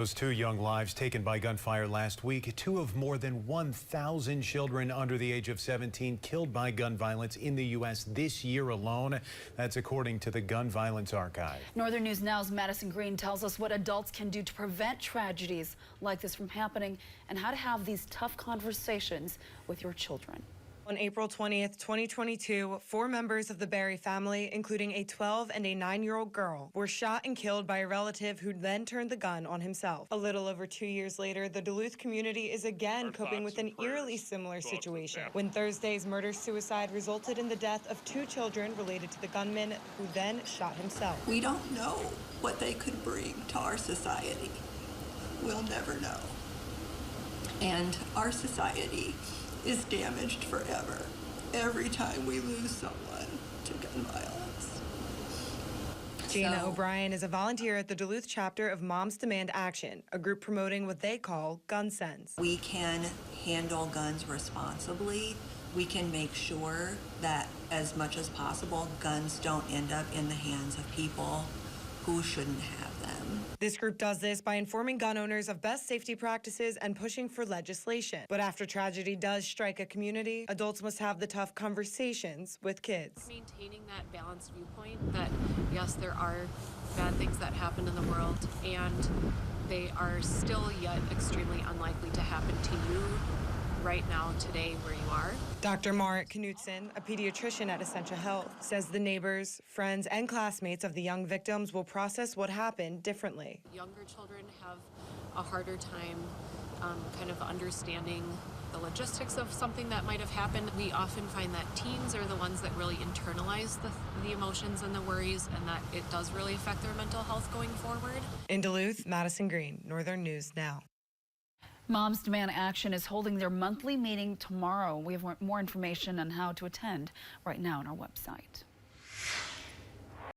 Those two young lives taken by gunfire last week. Two of more than 1,000 children under the age of 17 killed by gun violence in the U.S. this year alone. That's according to the Gun Violence Archive. Northern News Now's Madison Green tells us what adults can do to prevent tragedies like this from happening and how to have these tough conversations with your children. On April 20th, 2022, 4 members of the Berry family, including a 12 and a 9-year-old girl, were shot and killed by a relative who then turned the gun on himself. A little over 2 years later, the Duluth community is again coping with an eerily similar situation when Thursday's murder-suicide resulted in the death of 2 children related to the gunman who then shot himself. We don't know what they could bring to our society. We'll never know. And our society is damaged forever every time we lose someone to gun violence. Gina O'Brien is a volunteer at the Duluth chapter of Moms Demand Action, a group promoting what they call gun sense. We can handle guns responsibly. We can make sure that as much as possible, guns don't end up in the hands of people who shouldn't have them. This group does this by informing gun owners of best safety practices and pushing for legislation. But after tragedy does strike a community, adults must have the tough conversations with kids. Maintaining that balanced viewpoint that, yes, there are bad things that happen in the world, and they are still yet extremely unlikely to happen to you right now, today, where you are. Dr. Marit Knutson, a pediatrician at Essentia Health, says the neighbors, friends, and classmates of the young victims will process what happened differently. Younger children have a harder time kind of understanding the logistics of something that might have happened. We often find that teens are the ones that really internalize the emotions and the worries, and that it does really affect their mental health going forward. In Duluth, Madison Green, Northern News Now. Moms Demand Action is holding their monthly meeting tomorrow. We have more information on how to attend right now on our website.